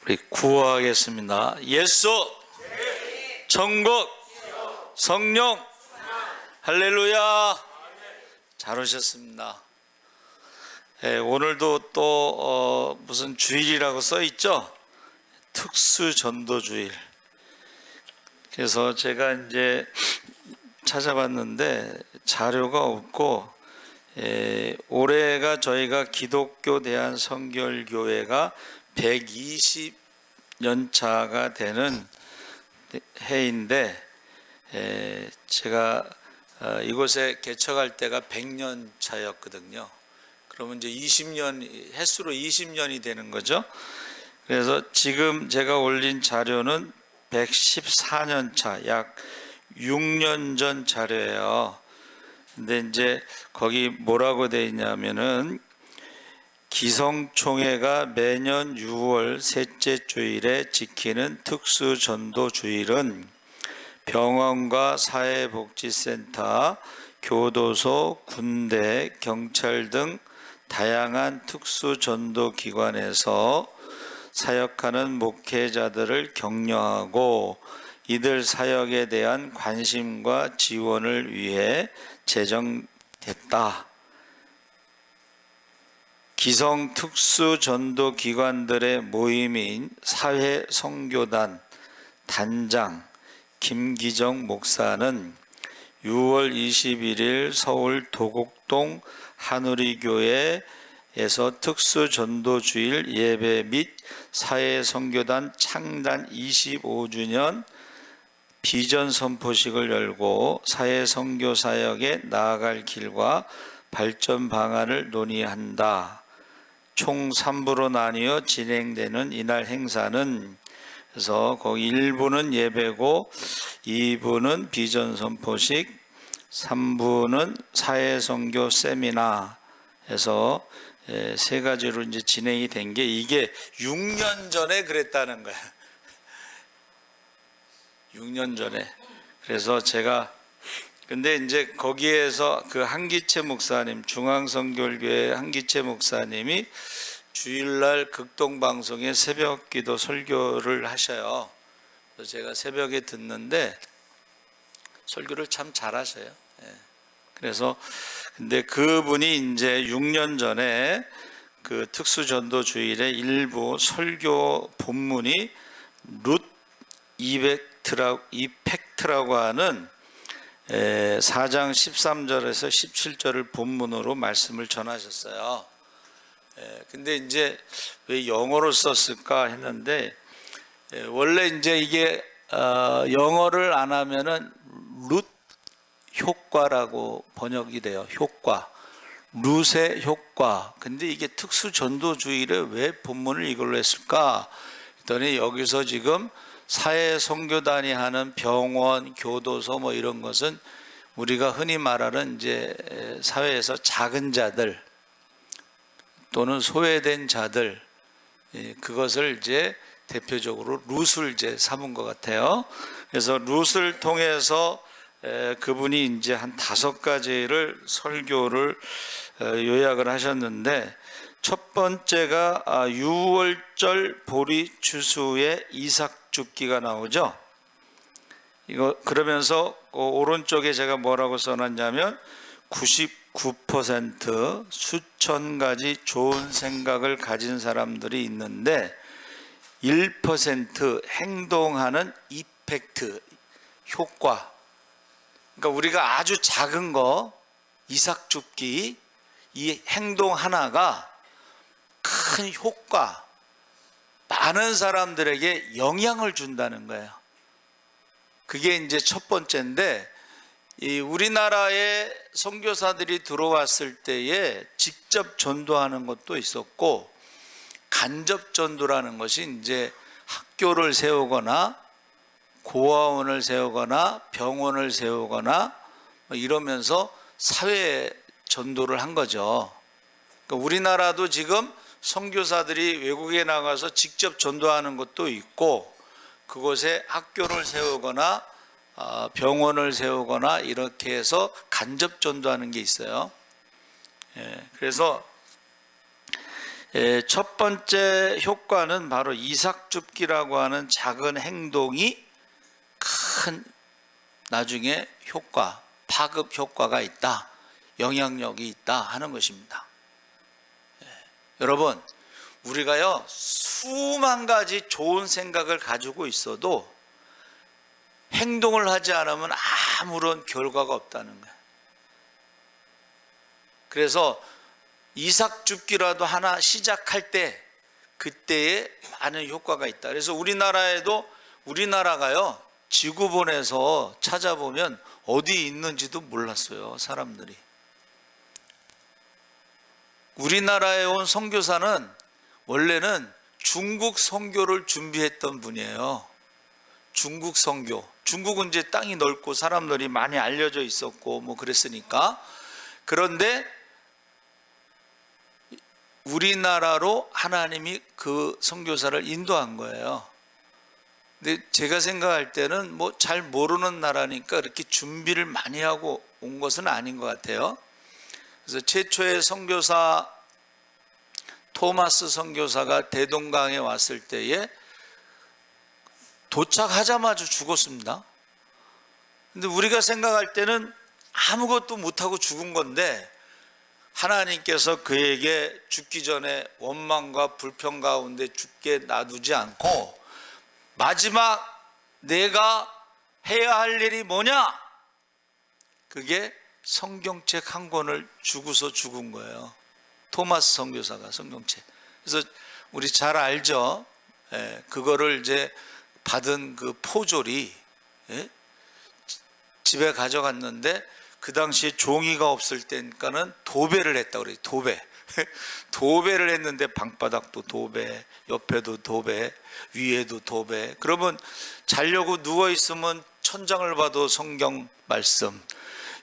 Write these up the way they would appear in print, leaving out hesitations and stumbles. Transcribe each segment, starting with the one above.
우리 구호하겠습니다. 예수, 천국, 성령, 할렐루야. 잘 오셨습니다. 오늘도 또 무슨 주일이라고 써 있죠? 특수 전도 주일. 그래서 제가 이제 찾아봤는데 자료가 없고, 올해가 저희가 기독교 대한성결교회가 120년 차가 되는 해인데, 제가 이곳에 개척할 때가 100년 차였거든요. 그러면 이제 20년, 횟수로 20년이 되는 거죠. 그래서 지금 제가 올린 자료는 114년 차, 약 6년 전 자료예요. 근데 이제 거기 뭐라고 돼 있냐면은, 기성총회가 매년 6월 셋째 주일에 지키는 특수 전도 주일은 병원과 사회복지센터, 교도소, 군대, 경찰 등 다양한 특수 전도 기관에서 사역하는 목회자들을 격려하고 이들 사역에 대한 관심과 지원을 위해 제정됐다. 기성 특수 전도 기관들의 모임인 사회선교단 단장 김기정 목사는 6월 21일 서울 도곡동 한우리교회에서 특수 전도 주일 예배 및 사회선교단 창단 25주년 비전 선포식을 열고 사회선교 사역에 나아갈 길과 발전 방안을 논의한다. 총 3부로 나뉘어 진행되는 이날 행사는, 그래서 거기 1부는 예배고 2부는 비전 선포식, 3부는 사회선교 세미나 해서 세 가지로 이제 진행이 된 게, 이게 6년 전에 그랬다는 거야. 6년 전에. 그래서 제가 근데 이제 거기에서 그 한기채 목사님, 중앙성결교회 한기채 목사님이 주일날 극동방송에 새벽기도 설교를 하셔요. 그래서 제가 새벽에 듣는데 설교를 참 잘하셔요. 그래서 근데 그분이 이제 6년 전에 그 특수전도 주일의 일부 설교 본문이 룻 이펙트라고 하는 4장 13절에서 17절을 본문으로 말씀을 전하셨어요. 근데 이제 왜 영어로 썼을까 했는데, 원래 이제 이게 영어를 안 하면은 룻 효과라고 번역이 돼요. 효과, 룻의 효과. 근데 이게 특수 전도주일에 왜 본문을 이걸로 했을까 했더니, 여기서 지금 사회 선교단이 하는 병원, 교도소 뭐 이런 것은 우리가 흔히 말하는 이제 사회에서 작은 자들 또는 소외된 자들, 그것을 이제 대표적으로 룻을 이제 삼은 것 같아요. 그래서 룻을 통해서 그분이 이제 한 5가지를 설교를 요약을 하셨는데, 첫 번째가 6월절 보리 추수의 이삭 죽기가 나오죠. 이거 그러면서 오른쪽에 제가 뭐라고 써놨냐면, 99% 수천 가지 좋은 생각을 가진 사람들이 있는데 1% 행동하는 이펙트, 효과. 그러니까 우리가 아주 작은 거, 이삭 죽기, 이 행동 하나가 큰 효과, 많은 사람들에게 영향을 준다는 거예요. 그게 이제 첫 번째인데, 이 우리나라에 선교사들이 들어왔을 때에 직접 전도하는 것도 있었고, 간접 전도라는 것이 이제 학교를 세우거나 고아원을 세우거나 병원을 세우거나 이러면서 사회 전도를 한 거죠. 그러니까 우리나라도 지금 선교사들이 외국에 나가서 직접 전도하는 것도 있고, 그곳에 학교를 세우거나 병원을 세우거나 이렇게 해서 간접 전도하는 게 있어요. 그래서 첫 번째 효과는 바로 이삭줍기라고 하는 작은 행동이 큰 나중에 효과, 파급 효과가 있다, 영향력이 있다 하는 것입니다. 여러분, 우리가요 수만 가지 좋은 생각을 가지고 있어도 행동을 하지 않으면 아무런 결과가 없다는 거예요. 그래서 이삭줍기라도 하나 시작할 때 그때에 많은 효과가 있다. 그래서 우리나라가요 지구본에서 찾아보면 어디 있는지도 몰랐어요, 사람들이. 우리나라에 온 선교사는 원래는 중국 선교를 준비했던 분이에요. 중국 선교. 중국은 이제 땅이 넓고 사람들이 많이 알려져 있었고 뭐 그랬으니까. 그런데 우리나라로 하나님이 그 선교사를 인도한 거예요. 근데 제가 생각할 때는 뭐 잘 모르는 나라니까 그렇게 준비를 많이 하고 온 것은 아닌 것 같아요. 그래서 최초의 선교사 토마스 선교사가 대동강에 왔을 때에 도착하자마자 죽었습니다. 근데 우리가 생각할 때는 아무것도 못하고 죽은 건데 하나님께서 그에게 죽기 전에 원망과 불평 가운데 죽게 놔두지 않고 마지막 내가 해야 할 일이 뭐냐? 그게 성경책 한 권을 주고서 죽은 거예요. 토마스 선교사가 성경책. 그래서 우리 잘 알죠? 그거를 이제 받은 그 포졸이 집에 가져갔는데 그 당시에 종이가 없을 때니까는 도배를 했다 그래요. 도배를 했는데 방바닥도 도배, 옆에도 도배, 위에도 도배. 그러면 자려고 누워 있으면 천장을 봐도 성경 말씀,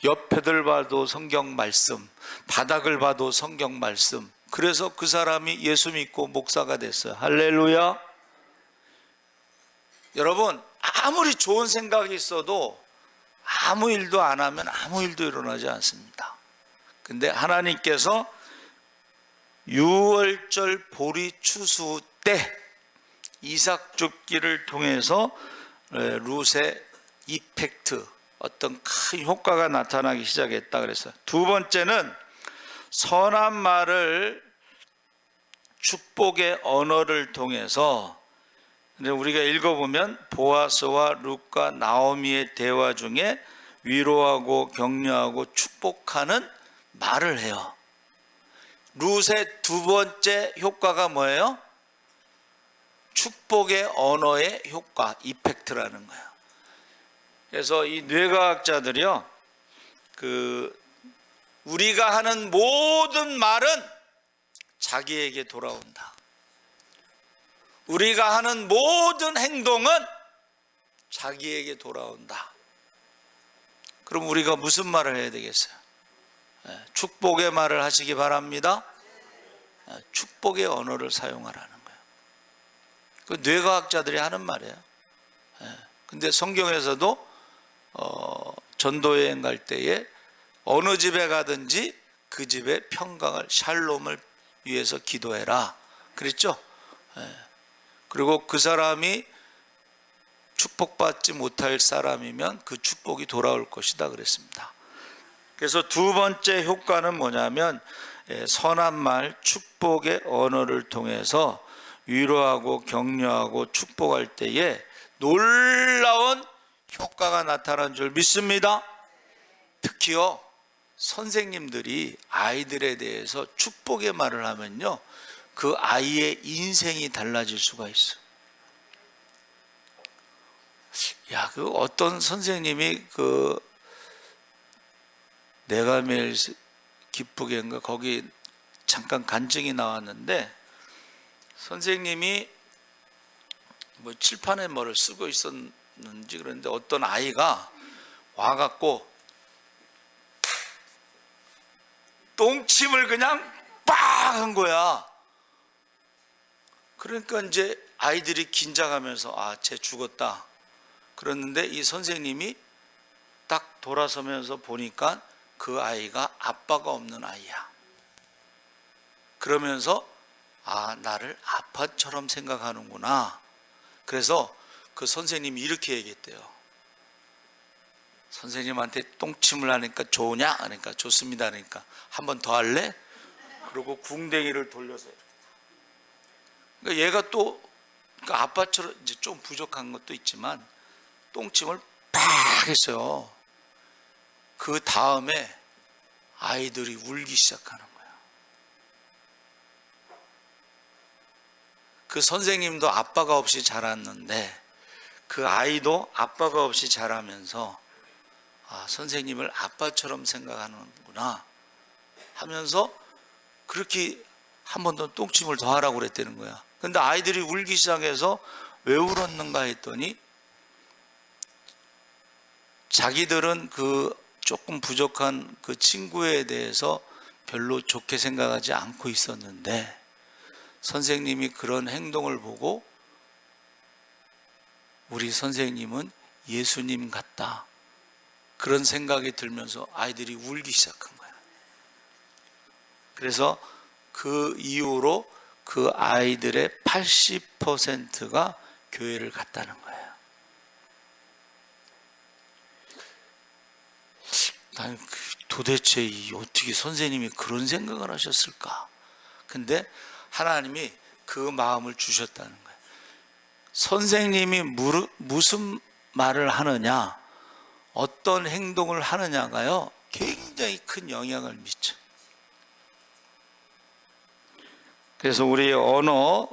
옆에들 봐도 성경 말씀, 바닥을 봐도 성경 말씀. 그래서 그 사람이 예수 믿고 목사가 됐어요. 할렐루야. 여러분, 아무리 좋은 생각이 있어도 아무 일도 안 하면 아무 일도 일어나지 않습니다. 근데 하나님께서 6월절 보리 추수 때 이삭줍기를 통해서 룻의 이펙트, 어떤 큰 효과가 나타나기 시작했다 그랬어요. 두 번째는 선한 말을, 축복의 언어를 통해서, 우리가 읽어보면 보아스와 룻과 나오미의 대화 중에 위로하고 격려하고 축복하는 말을 해요. 룻의 두 번째 효과가 뭐예요? 축복의 언어의 효과, 이펙트라는 거예요. 그래서 이 뇌과학자들이요, 우리가 하는 모든 말은 자기에게 돌아온다. 우리가 하는 모든 행동은 자기에게 돌아온다. 그럼 우리가 무슨 말을 해야 되겠어요? 축복의 말을 하시기 바랍니다. 축복의 언어를 사용하라는 거예요. 그 뇌과학자들이 하는 말이에요. 근데 성경에서도 전도여행 갈 때에 어느 집에 가든지 그 집의 평강을, 샬롬을 위해서 기도해라 그랬죠. 그리고 그 사람이 축복받지 못할 사람이면 그 축복이 돌아올 것이다 그랬습니다. 그래서 두 번째 효과는 뭐냐면 선한 말, 축복의 언어를 통해서 위로하고 격려하고 축복할 때에 놀라운 효과가 나타나는 줄 믿습니다. 특히요, 선생님들이 아이들에 대해서 축복의 말을 하면요, 그 아이의 인생이 달라질 수가 있어. 그 어떤 선생님이 내가 매일 기쁘게인가 거기 잠깐 간증이 나왔는데, 선생님이 뭐 칠판에 뭐를 쓰고 있었는지 그런데 어떤 아이가 와갖고 똥침을 그냥 빡 한 거야. 그러니까 이제 아이들이 긴장하면서 쟤 죽었다 그랬는데, 이 선생님이 딱 돌아서면서 보니까 그 아이가 아빠가 없는 아이야. 그러면서 아, 나를 아빠처럼 생각하는구나. 그래서 그 선생님이 이렇게 얘기했대요. 선생님한테 똥침을 하니까 좋으냐? 그러니까 좋습니다. 그러니까 한 번 더 할래? 그리고 궁뎅이를 돌려서 이렇게. 그러니까 얘가 또 그러니까 아빠처럼 이제 좀 부족한 것도 있지만 똥침을 팍 했어요. 그 다음에 아이들이 울기 시작하는 거예요. 그 선생님도 아빠가 없이 자랐는데 그 아이도 아빠가 없이 자라면서 아, 선생님을 아빠처럼 생각하는구나 하면서 그렇게 한 번 더 똥침을 더 하라고 그랬다는 거야. 근데 아이들이 울기 시작해서 왜 울었는가 했더니 자기들은 그 조금 부족한 그 친구에 대해서 별로 좋게 생각하지 않고 있었는데 선생님이 그런 행동을 보고 우리 선생님은 예수님 같다, 그런 생각이 들면서 아이들이 울기 시작한 거야. 그래서 그 이후로 그 아이들의 80%가 교회를 갔다는 거예요. 난 도대체 어떻게 선생님이 그런 생각을 하셨을까? 근데 하나님이 그 마음을 주셨다는 거예요. 선생님이 무슨 말을 하느냐, 어떤 행동을 하느냐가요 굉장히 큰 영향을 미쳐. 그래서 우리의 언어,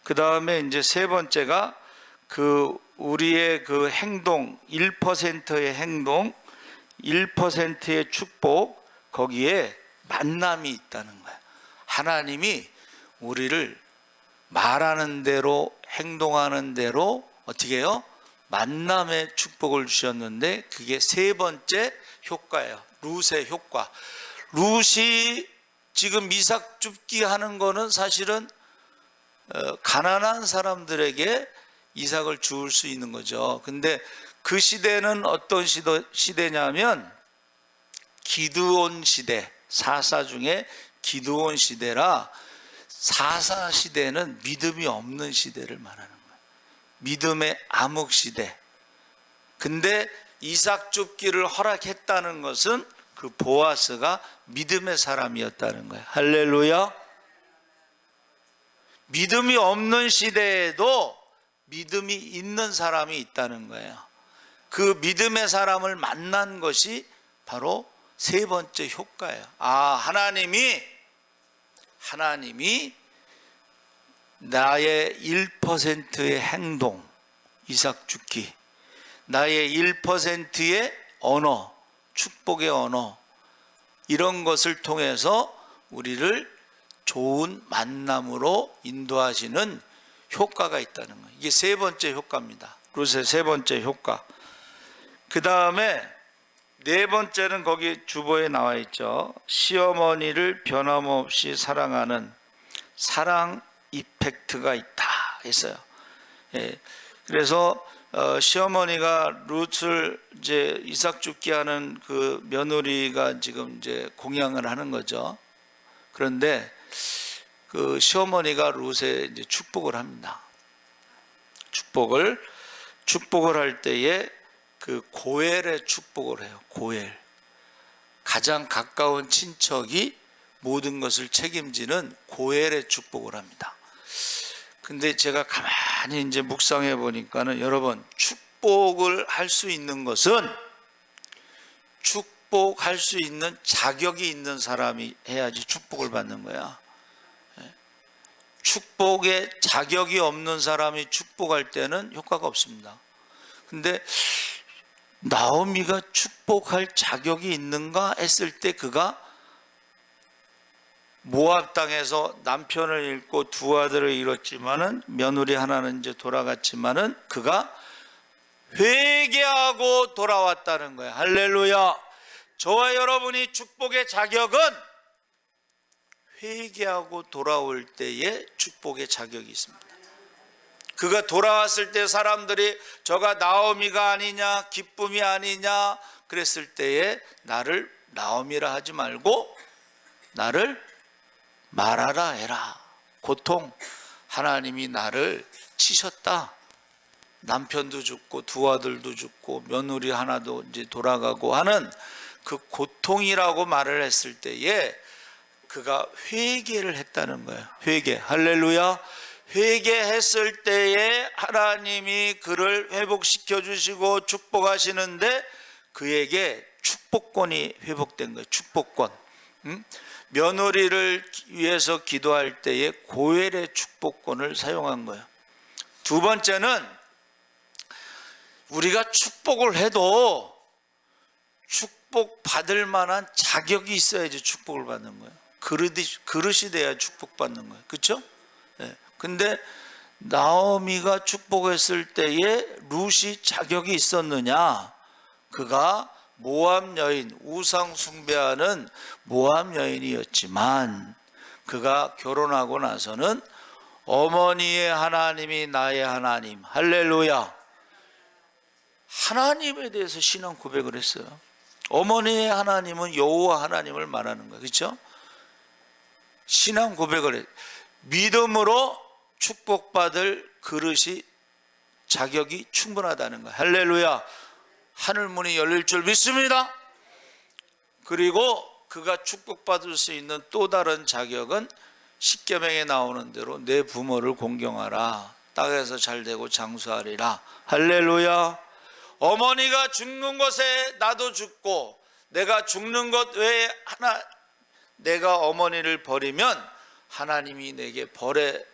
그 다음에 이제 세 번째가 그 우리의 그 행동, 1%의 행동, 1%의 축복, 거기에 만남이 있다는 거예요. 하나님이 우리를 말하는 대로 행동하는 대로 어떻게 해요? 만남의 축복을 주셨는데 그게 세 번째 효과예요. 룻의 효과. 룻이 지금 이삭 줍기 하는 거는 사실은 가난한 사람들에게 이삭을 주울 수 있는 거죠. 근데 그 시대는 어떤 시대냐면 기드온 시대, 사사 중에 기드온 시대라, 사사 시대는 믿음이 없는 시대를 말하는 거예요. 믿음의 암흑 시대. 근데 이삭 줍기를 허락했다는 것은 그 보아스가 믿음의 사람이었다는 거예요. 할렐루야. 믿음이 없는 시대에도 믿음이 있는 사람이 있다는 거예요. 그 믿음의 사람을 만난 것이 바로 세 번째 효과예요. 아, 하나님이 나의 1%의 행동, 이삭 줍기, 나의 1%의 언어, 축복의 언어, 이런 것을 통해서 우리를 좋은 만남으로 인도하시는 효과가 있다는 거예요. 이게 세 번째 효과입니다. 룻의 세 번째 효과. 그 다음에 네 번째는 거기 주보에 나와 있죠. 시어머니를 변함없이 사랑하는 사랑 이펙트가 있다 했어요. 예. 그래서 시어머니가 룻을 이제 이삭 줍기 하는 그 며느리가 지금 이제 공양을 하는 거죠. 그런데 그 시어머니가 룻에 이제 축복을 합니다. 축복을 할 때에 그 고엘의 축복을 해요. 고엘. 가장 가까운 친척이 모든 것을 책임지는 고엘의 축복을 합니다. 근데 제가 가만히 이제 묵상해 보니까는 여러분, 축복을 할 수 있는 것은 축복할 수 있는 자격이 있는 사람이 해야지 축복을 받는 거야. 축복에 자격이 없는 사람이 축복할 때는 효과가 없습니다. 근데 나오미가 축복할 자격이 있는가 했을 때 그가 모압 땅에서 남편을 잃고 두 아들을 잃었지만은 며느리 하나는 이제 돌아갔지만은 그가 회개하고 돌아왔다는 거예요. 할렐루야. 저와 여러분이 축복의 자격은 회개하고 돌아올 때에 축복의 자격이 있습니다. 그가 돌아왔을 때 사람들이 저가 나오미가 아니냐, 기쁨이 아니냐 그랬을 때에 나를 나오미라 하지 말고 나를 말하라 해라. 고통, 하나님이 나를 치셨다. 남편도 죽고 두 아들도 죽고 며느리 하나도 이제 돌아가고 하는 그 고통이라고 말을 했을 때에 그가 회개를 했다는 거예요. 회개. 할렐루야. 회개했을 때에 하나님이 그를 회복시켜 주시고 축복하시는데 그에게 축복권이 회복된 거예요. 축복권. 며느리를 위해서 기도할 때에 고엘의 축복권을 사용한 거예요. 두 번째는 우리가 축복을 해도 축복 받을 만한 자격이 있어야지 축복을 받는 거예요. 그릇이 돼야 축복받는 거예요. 그렇죠? 네. 근데 나오미가 축복했을 때에 룻이 자격이 있었느냐? 그가 모압 여인, 우상 숭배하는 모압 여인이었지만 그가 결혼하고 나서는 어머니의 하나님이 나의 하나님, 할렐루야, 하나님에 대해서 신앙 고백을 했어요. 어머니의 하나님은 여호와 하나님을 말하는 거예요. 그렇죠? 신앙 고백을 해. 믿음으로 축복받을 그릇이 자격이 충분하다는 거예요. 할렐루야. 하늘 문이 열릴 줄 믿습니다. 그리고 그가 축복받을 수 있는 또 다른 자격은 십계명에 나오는 대로 내 부모를 공경하라. 땅에서 잘되고 장수하리라. 할렐루야. 어머니가 죽는 것에 나도 죽고 내가 죽는 것 외에 내가 어머니를 버리면 하나님이 내게 벌을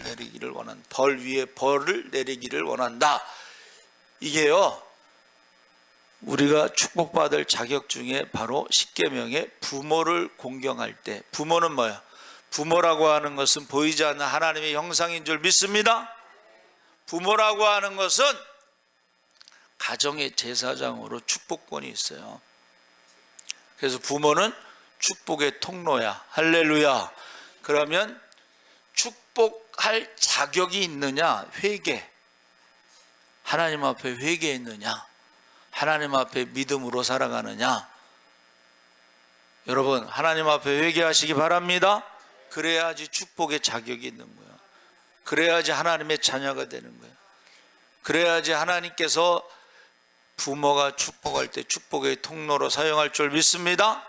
내리기를 원한다. 벌 위에 벌을 내리기를 원한다. 이게요, 우리가 축복받을 자격 중에 바로 십계명의 부모를 공경할 때, 부모는 뭐예요? 부모라고 하는 것은 보이지 않는 하나님의 형상인 줄 믿습니다. 부모라고 하는 것은 가정의 제사장으로 축복권이 있어요. 그래서 부모는 축복의 통로야. 할렐루야. 그러면 축복할 자격이 있느냐? 회개. 하나님 앞에 회개했느냐? 하나님 앞에 믿음으로 살아가느냐? 여러분, 하나님 앞에 회개하시기 바랍니다. 그래야지 축복의 자격이 있는 거예요. 그래야지 하나님의 자녀가 되는 거예요. 그래야지 하나님께서 부모가 축복할 때 축복의 통로로 사용할 줄 믿습니다.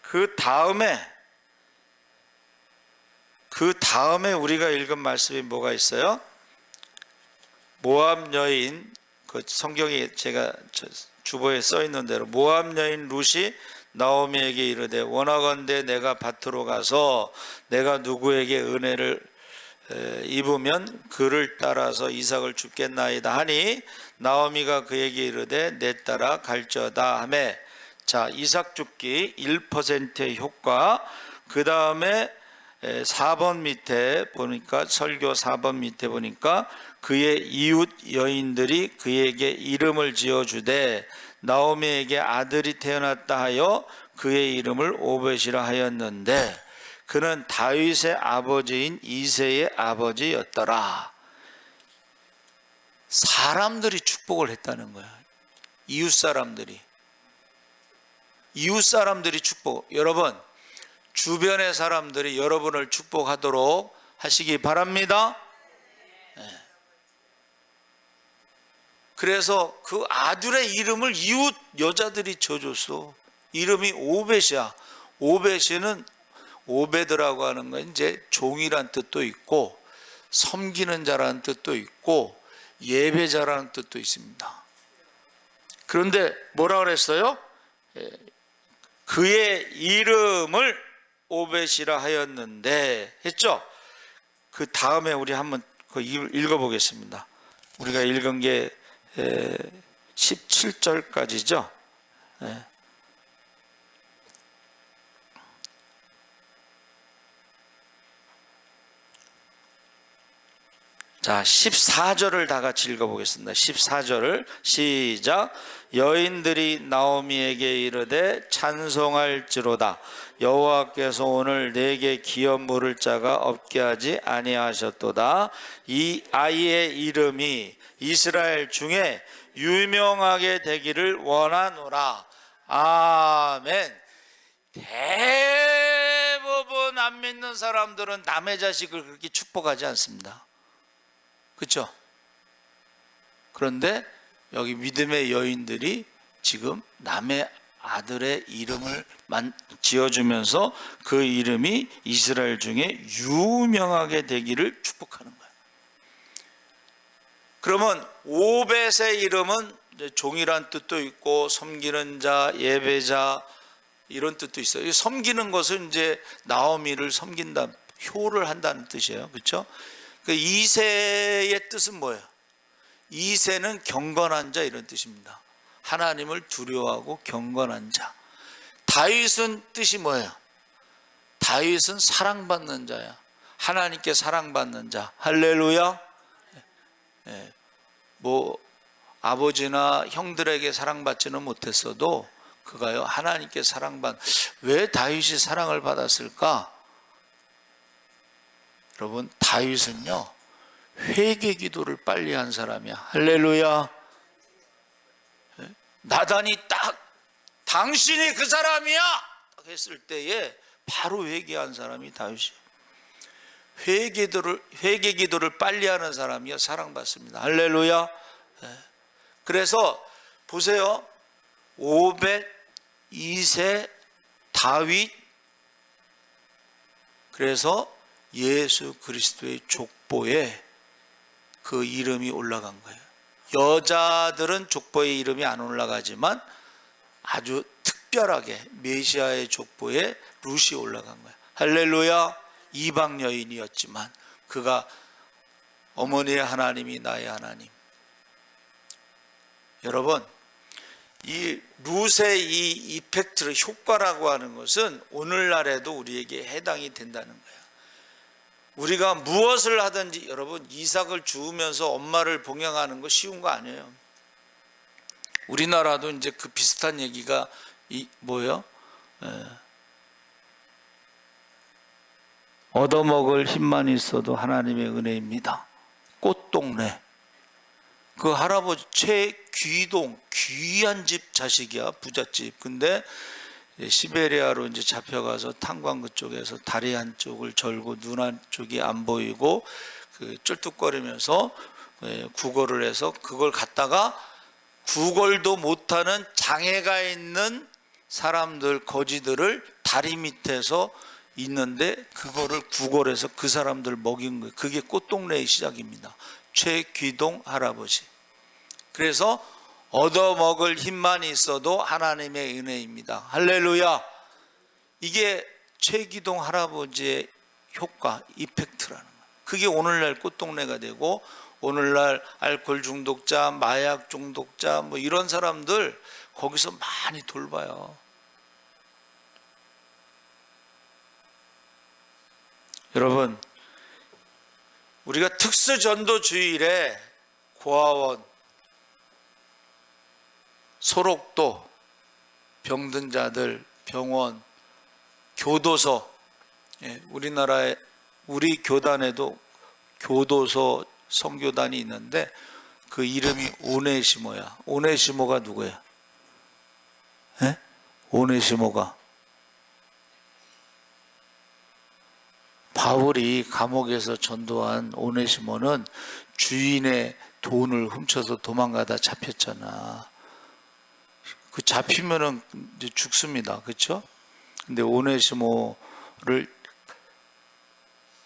그 다음에 우리가 읽은 말씀이 뭐가 있어요? 모압 여인, 그 성경에 제가 주보에 써 있는 대로 모압 여인 룻이 나오미에게 이르되 원하건대 내가 밭으로 가서 내가 누구에게 은혜를 입으면 그를 따라서 이삭을 줍겠나이다 하니 나오미가 그에게 이르되 내 따라 갈지어다 하매, 자, 이삭 줍기 1%의 효과. 그 다음에 4번 밑에 보니까, 설교 4번 밑에 보니까 그의 이웃 여인들이 그에게 이름을 지어주되 나오미에게 아들이 태어났다 하여 그의 이름을 오벳이라 하였는데 그는 다윗의 아버지인 이새의 아버지였더라. 사람들이 축복을 했다는 거야. 이웃 사람들이 축복. 여러분, 주변의 사람들이 여러분을 축복하도록 하시기 바랍니다. 네. 그래서 그 아들의 이름을 이웃 여자들이 지어줬어. 이름이 오벳이야. 오벳은 오베드라고 하는 건 이제 종이란 뜻도 있고 섬기는 자라는 뜻도 있고 예배자라는 뜻도 있습니다. 그런데 뭐라 그랬어요? 그의 이름을 오벳이라 하였는데 했죠? 그 다음에 우리 한번 읽어보겠습니다. 우리가 읽은 게 17절까지죠. 자, 14절을 다 같이 읽어보겠습니다. 14절을 시작. 여인들이 나오미에게 이르되 찬송할지로다. 여호와께서 오늘 내게 기업 물을 자가 없게 하지 아니하셨도다. 이 아이의 이름이 이스라엘 중에 유명하게 되기를 원하노라. 아멘. 대부분 안 믿는 사람들은 남의 자식을 그렇게 축복하지 않습니다. 그렇죠? 그런데 여기 믿음의 여인들이 지금 남의 아들의 이름을 지어주면서 그 이름이 이스라엘 중에 유명하게 되기를 축복하는 거예요. 그러면 오벳의 이름은 종이란 뜻도 있고 섬기는 자, 예배자 이런 뜻도 있어요. 섬기는 것은 이제 나오미를 섬긴다, 효를 한다는 뜻이에요. 그렇죠? 그 이새의 뜻은 뭐예요? 이새는 경건한 자 이런 뜻입니다. 하나님을 두려워하고 경건한 자. 다윗은 뜻이 뭐예요? 다윗은 사랑받는 자야. 하나님께 사랑받는 자. 할렐루야. 뭐 아버지나 형들에게 사랑받지는 못했어도 그가요 하나님께 사랑받. 왜 다윗이 사랑을 받았을까? 여러분, 다윗은요 회개 기도를 빨리 한 사람이야. 할렐루야. 나단이 딱 당신이 그 사람이야 했을 때에 바로 회개한 사람이 다윗이에요. 회개 기도를 빨리 하는 사람이야 사랑받습니다. 할렐루야. 그래서 보세요. 오벳, 이새, 다윗, 그래서 예수 그리스도의 족보에 그 이름이 올라간 거예요. 여자들은 족보에 이름이 안 올라가지만 아주 특별하게 메시아의 족보에 룻이 올라간 거예요. 할렐루야. 이방 여인이었지만 그가 어머니의 하나님이 나의 하나님. 여러분, 이 룻의 이 이펙트를 효과라고 하는 것은 오늘날에도 우리에게 해당이 된다는 거예요. 우리가 무엇을 하든지 여러분 이삭을 주우면서 엄마를 봉양하는 거 쉬운 거 아니에요. 우리나라도 이제 그 비슷한 얘기가 뭐예요? 얻어먹을 힘만 있어도 하나님의 은혜입니다. 꽃동네. 그 할아버지 최귀동, 귀한 집 자식이야, 부잣집. 근데 시베리아로 이제 잡혀가서 탄광 그쪽에서 다리 한쪽을 절고 눈 한쪽이 안 보이고 그 쩔뚝거리면서 구걸을 해서 그걸 갖다가 구걸도 못하는 장애가 있는 사람들, 거지들을 다리 밑에서 있는데 그거를 구걸해서 그 사람들 먹인 거예요. 그게 꽃동네의 시작입니다. 최귀동 할아버지. 그래서 얻어먹을 힘만 있어도 하나님의 은혜입니다. 할렐루야. 이게 최귀동 할아버지의 효과, 이펙트라는 거예요. 그게 오늘날 꽃동네가 되고 오늘날 알코올 중독자, 마약 중독자 뭐 이런 사람들 거기서 많이 돌봐요. 여러분, 우리가 특수전도주일에 고아원, 소록도, 병든 자들, 병원, 교도소, 우리나라에 우리 교단에도 교도소 선교단이 있는데 그 이름이 오네시모야. 오네시모가 누구야? 오네시모가 바울이 감옥에서 전도한 오네시모는 주인의 돈을 훔쳐서 도망가다 잡혔잖아. 그 잡히면은 이제 죽습니다. 그렇죠? 근데 오네시모를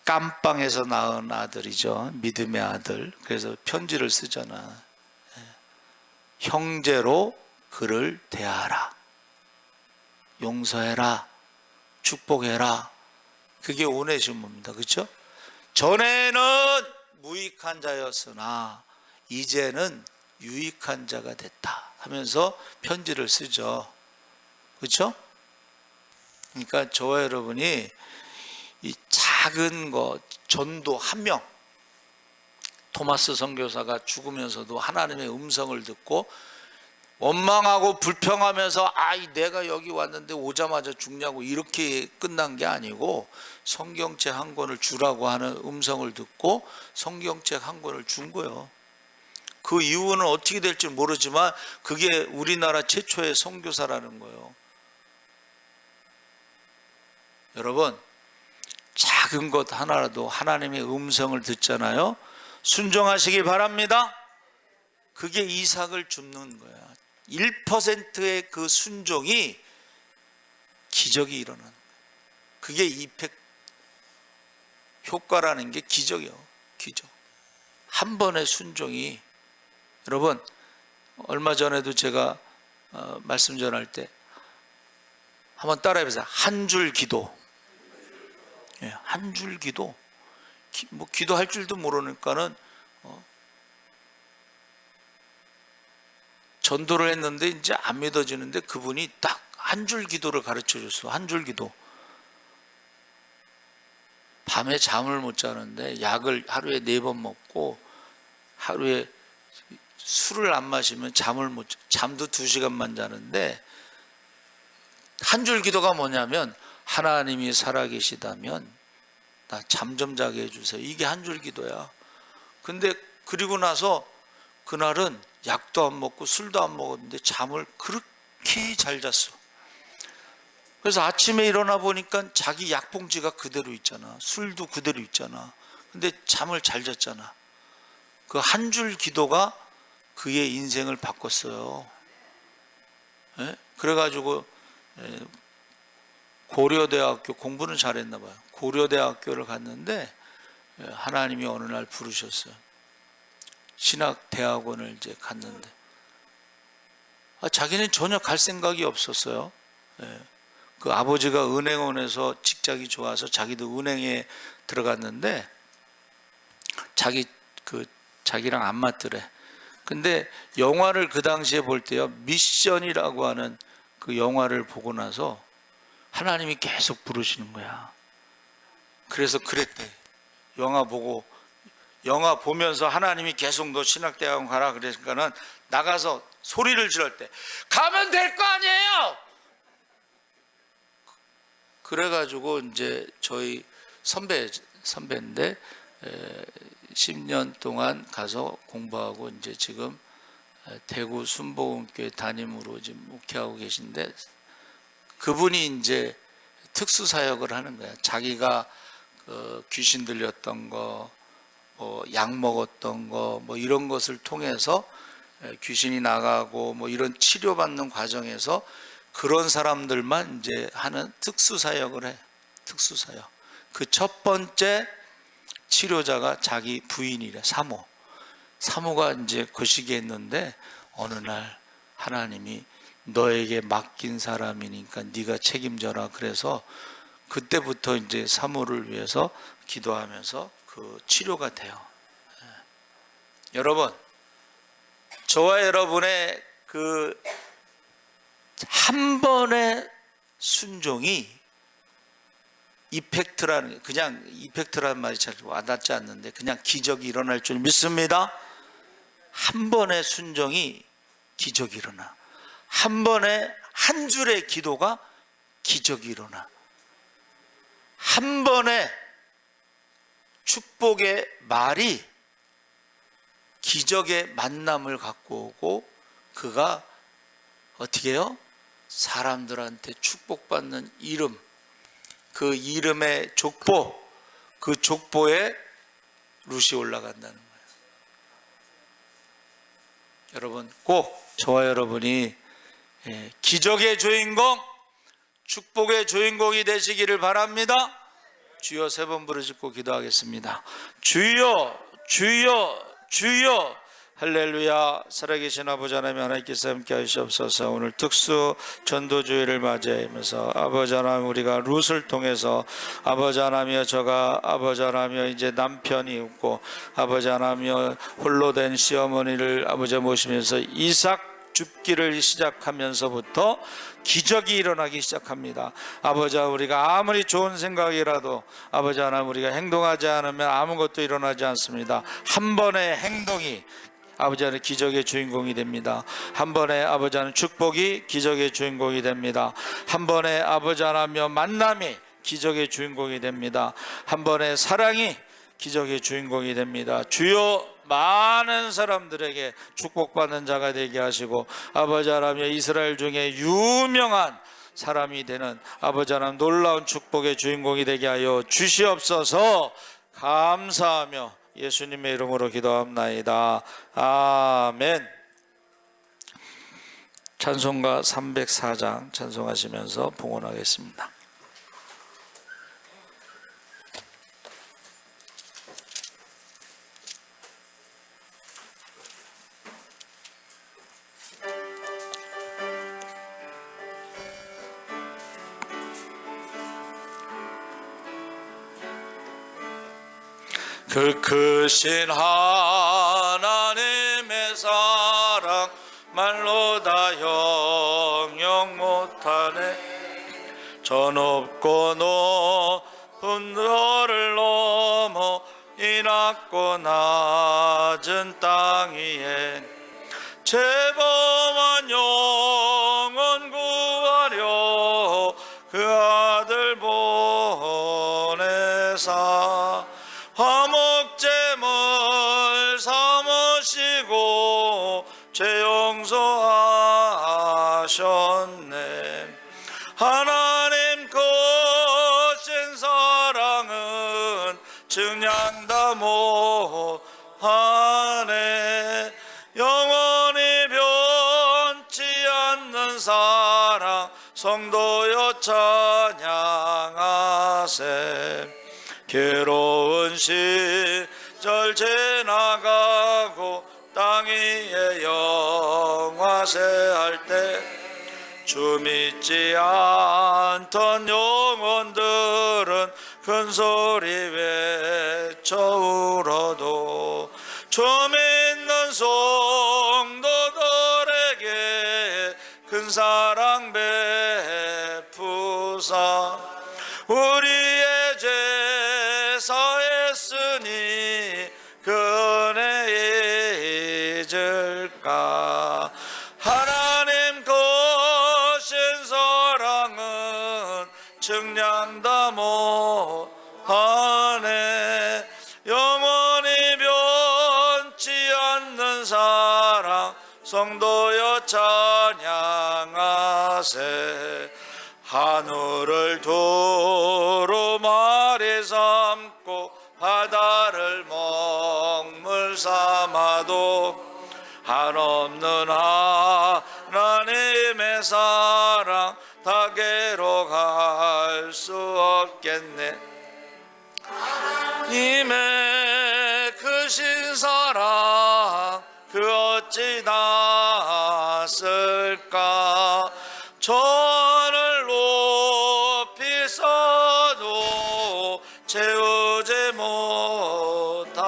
깜빵에서 낳은 아들이죠. 믿음의 아들. 그래서 편지를 쓰잖아. 형제로 그를 대하라. 용서해라. 축복해라. 그게 오네시모입니다. 그렇죠? 전에는 무익한 자였으나 이제는 유익한 자가 됐다 하면서 편지를 쓰죠. 그렇죠? 그러니까 저와 여러분이 이 작은 거, 전도 한 명, 토마스 선교사가 죽으면서도 하나님의 음성을 듣고 원망하고 불평하면서 내가 여기 왔는데 오자마자 죽냐고 이렇게 끝난 게 아니고 성경책 한 권을 주라고 하는 음성을 듣고 성경책 한 권을 준 거예요. 그 이후는 어떻게 될지 모르지만 그게 우리나라 최초의 선교사라는 거예요. 여러분, 작은 것 하나라도 하나님의 음성을 듣잖아요. 순종하시기 바랍니다. 그게 이삭을 줍는 거야. 1%의 그 순종이 기적이 일어나는 거야. 그게 이펙트 효과라는 게 기적이에요. 기적. 한 번의 순종이, 여러분 얼마 전에도 제가 말씀 전할 때 한번 따라해보세요. 한 줄 기도. 한 줄 기도. 뭐 기도할 줄도 모르니까는 전도를 했는데 이제 안 믿어지는데 그분이 딱 한 줄 기도를 가르쳐 줬어. 한 줄 기도. 밤에 잠을 못 자는데 약을 하루에 4번 먹고 하루에 술을 안 마시면 잠을 못 자. 잠도 2시간만 자는데 한 줄 기도가 뭐냐면 하나님이 살아계시다면 나 잠 좀 자게 해주세요. 이게 한 줄 기도야. 근데 그리고 나서 그날은 약도 안 먹고 술도 안 먹었는데 잠을 그렇게 잘 잤어. 그래서 아침에 일어나 보니까 자기 약봉지가 그대로 있잖아. 술도 그대로 있잖아. 근데 잠을 잘 잤잖아. 그 한 줄 기도가 그의 인생을 바꿨어요. 그래가지고 고려대학교, 공부는 잘했나 봐요. 고려대학교를 갔는데 하나님이 어느 날 부르셨어요. 신학대학원을 이제 갔는데 자기는 전혀 갈 생각이 없었어요. 그 아버지가 은행원에서 직장이 좋아서 자기도 은행에 들어갔는데 자기랑 안 맞더래. 근데 영화를 그 당시에 볼 때요, 미션이라고 하는 그 영화를 보고 나서 하나님이 계속 부르시는 거야. 그래서 그랬대. 영화 보면서 하나님이 계속 너 신학대학원 가라 그랬으니까는 나가서 소리를 지를 때 가면 될 거 아니에요. 그래가지고 이제 저희 선배인데 10년 동안 가서 공부하고 이제 지금 대구 순복음교회 담임으로 지금 목회하고 계신데, 그분이 이제 특수 사역을 하는 거야. 자기가 귀신 들렸던 거, 뭐 약 먹었던 거, 뭐 이런 것을 통해서 귀신이 나가고 뭐 이런 치료받는 과정에서 그런 사람들만 이제 하는 특수 사역을 해. 특수 사역. 그 첫 번째 치료자가 자기 부인이래. 사모가 이제 거시기했는데 어느 날 하나님이 너에게 맡긴 사람이니까 네가 책임져라. 그래서 그때부터 이제 사모를 위해서 기도하면서 그 치료가 돼요. 여러분, 저와 여러분의 그 한 번의 순종이 이펙트라는, 그냥 이펙트라는 말이 잘 와닿지 않는데 그냥 기적이 일어날 줄 믿습니다. 한 번의 순종이 기적이 일어나. 한 번의 한 줄의 기도가 기적이 일어나. 한 번의 축복의 말이 기적의 만남을 갖고 오고, 그가 어떻게 해요? 사람들한테 축복받는 이름, 그 이름의 족보, 그 족보에 룻이 올라간다는 거예요. 여러분, 꼭 저와 여러분이 기적의 주인공, 축복의 주인공이 되시기를 바랍니다. 주여 3번 부르짖고 기도하겠습니다. 주여, 주여, 주여. 할렐루야. 살아계신 아버지 하나님, 하나님께서 함께 하시옵소서. 오늘 특수 전도주의를 맞이하면서 아버지 하나님, 우리가 룻을 통해서 아버지 하나님이여, 저가 아버지 하나님이여 이제 남편이 없고 아버지 하나님이여 홀로 된 시어머니를 아버지 모시면서 이삭 줍기를 시작하면서부터 기적이 일어나기 시작합니다. 아버지, 우리가 아무리 좋은 생각이라도 아버지 하나님, 우리가 행동하지 않으면 아무것도 일어나지 않습니다. 한 번의 행동이 아버지 하나님 기적의 주인공이 됩니다. 한 번의 아버지 하나님 축복이 기적의 주인공이 됩니다. 한 번의 아버지 하나님의 만남이 기적의 주인공이 됩니다. 한 번의 사랑이 기적의 주인공이 됩니다. 주여, 많은 사람들에게 축복받는 자가 되게 하시고 아버지 하나님, 이스라엘 중에 유명한 사람이 되는 아버지 하나님 놀라운 축복의 주인공이 되게 하여 주시옵소서. 감사하며 예수님의 이름으로 기도합나이다. 아멘. 찬송가 304장 찬송하시면서 봉헌하겠습니다. 그 크신 하나님의 사랑 말로 다 형용 못하네. 저 높고 높은 들을 넘어 이 낮고 낮은 땅 위에 죄범한 영혼 구하려 그 아들 보내사 화목제물 삼으시고 죄 용서하셨네. 하나님 크신 사랑은 증량 다 못하네. 영원히 변치 않는 사랑 성도여 찬양하세. 괴로운 시절 지나가고 땅 위에 영화세할 때 주 믿지 않던 영혼들은 큰 소리 외쳐 울어도 주 믿는 성도들에게 큰 사랑 베푸사 우리의 죄 사했으니 그 은혜 잊을까. 하나님 크신 사랑은 증량 다 못하네. 영원히 변치 않는 사랑 성도여 찬양하세. 하늘을 두루마리 삼고 바다를 먹물 삼아도 한없는 하나님의 사랑 닭에로 갈 수 없겠네. 님의 크신 사랑 그 어찌 닿았을까. 전을 높이 써도 채우지 못하리.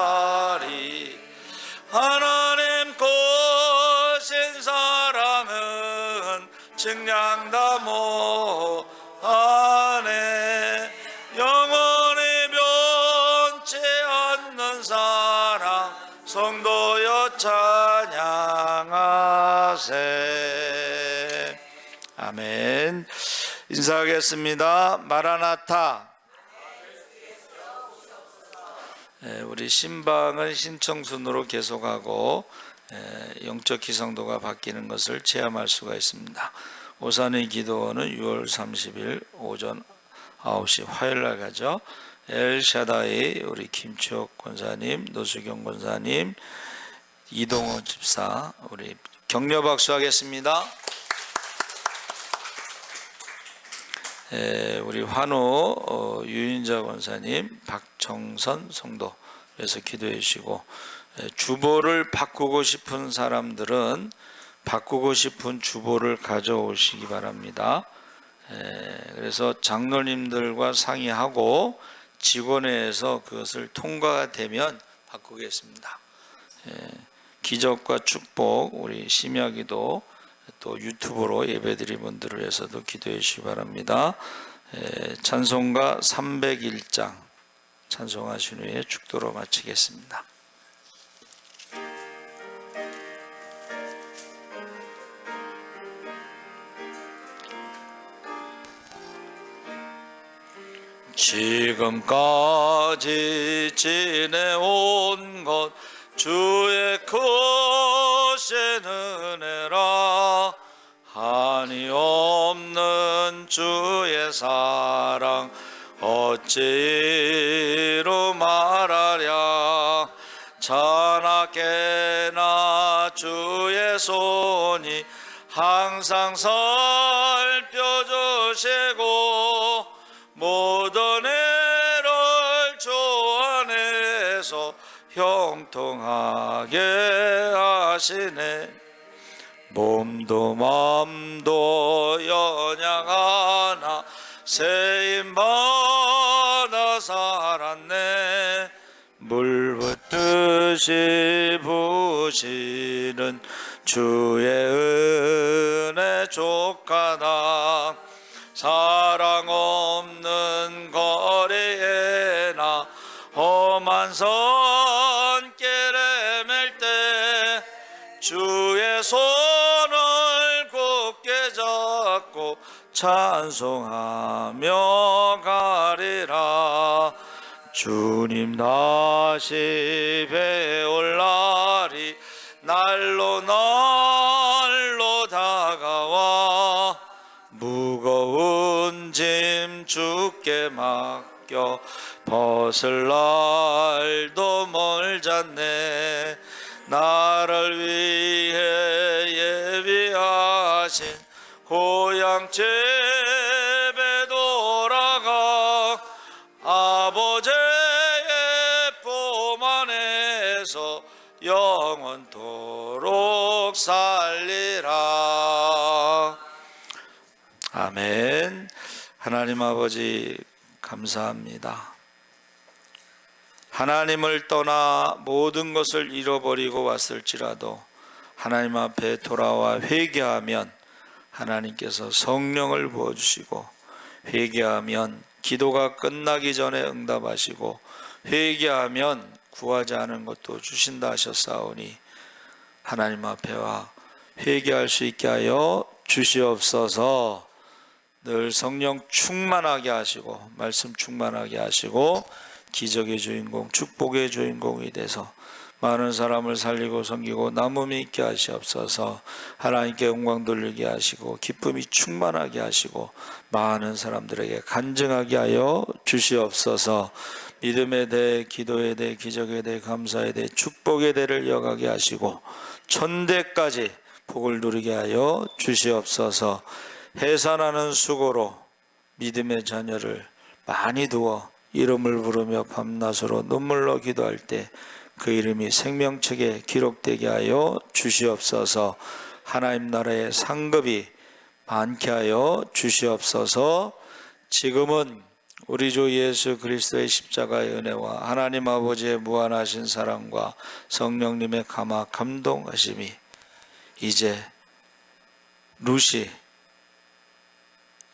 하나님 크신 사랑은 증량 다 못하네. 영원히 변치 않는 사랑 성도여 찬양하세. 아멘. 인사하겠습니다. 마라나타. 우리 신방은 신청순으로 계속하고 영적 기성도가 바뀌는 것을 체험할 수가 있습니다. 오산의 기도원은 6월 30일 오전 9시 화요일날 가죠. 엘샤다이 우리 김추옥 권사님, 노수경 권사님, 이동호 집사 우리 격려 박수하겠습니다. 우리 환호 유인자 권사님, 박정선 성도에서 기도해 주시고, 주보를 바꾸고 싶은 사람들은 바꾸고 싶은 주보를 가져오시기 바랍니다. 그래서 장로님들과 상의하고 직원회에서 그것을 통과가 되면 바꾸겠습니다. 기적과 축복 우리 심야기도 또 유튜브로 예배드린 분들을 위해서도 기도해 주시기 바랍니다. 찬송가 301장 찬송하신 후에 축도로 마치겠습니다. 지금까지 지내온 것 주의 크신 은혜라. 한이 없는 주의 사랑 어찌로 말하랴. 자나깨나 주의 손이 항상 살펴주시고 모든 애를 주 안에서 형통하게 하시네. 몸도 맘도 연약하나 세임받아 살았네. 물 붓듯이 부시는 주의 은혜 족하다. 사랑 없는 거리에나 험한 손길에 맬 때 주의 손을 굳게 잡고 찬송하며 가리라. 주님 다시 배울 날이 날로 날로 다가와 무거운 짐 주께 맡겨 벗을 날도 멀잖네. 나를 위해 예비하신 고향 집에 돌아가 아버지의 품 안에서 영원토록 살리라. 아멘. 하나님 아버지 감사합니다. 하나님을 떠나 모든 것을 잃어버리고 왔을지라도 하나님 앞에 돌아와 회개하면 하나님께서 성령을 부어주시고, 회개하면 기도가 끝나기 전에 응답하시고, 회개하면 구하지 않은 것도 주신다 하셨사오니 하나님 앞에 와 회개할 수 있게 하여 주시옵소서. 늘 성령 충만하게 하시고 말씀 충만하게 하시고 기적의 주인공, 축복의 주인공이 돼서 많은 사람을 살리고 섬기고 남음이 있게 하시옵소서. 하나님께 영광 돌리게 하시고 기쁨이 충만하게 하시고 많은 사람들에게 간증하게 하여 주시옵소서. 믿음에 대해, 기도에 대해, 기적에 대해, 감사에 대해, 축복에 대해를 이어가게 하시고 천대까지 복을 누리게 하여 주시옵소서. 해산하는 수고로 믿음의 자녀를 많이 두어 이름을 부르며 밤낮으로 눈물로 기도할 때 그 이름이 생명책에 기록되게 하여 주시옵소서. 하나님 나라의 상급이 많게 하여 주시옵소서. 지금은 우리 주 예수 그리스도의 십자가의 은혜와 하나님 아버지의 무한하신 사랑과 성령님의 감동하심이 이제 루시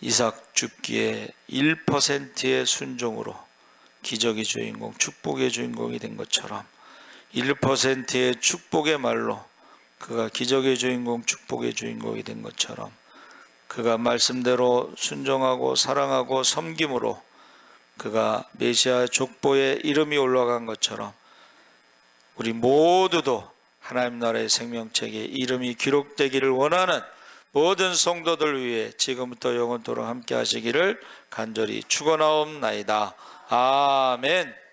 이삭 죽기에 1%의 순종으로 기적의 주인공, 축복의 주인공이 된 것처럼 1%의 축복의 말로 그가 기적의 주인공, 축복의 주인공이 된 것처럼 그가 말씀대로 순종하고 사랑하고 섬김으로 그가 메시아 족보에 이름이 올라간 것처럼 우리 모두도 하나님 나라의 생명책에 이름이 기록되기를 원하는 모든 성도들 위해 지금부터 영원토록 함께 하시기를 간절히 축원하옵나이다. 아멘.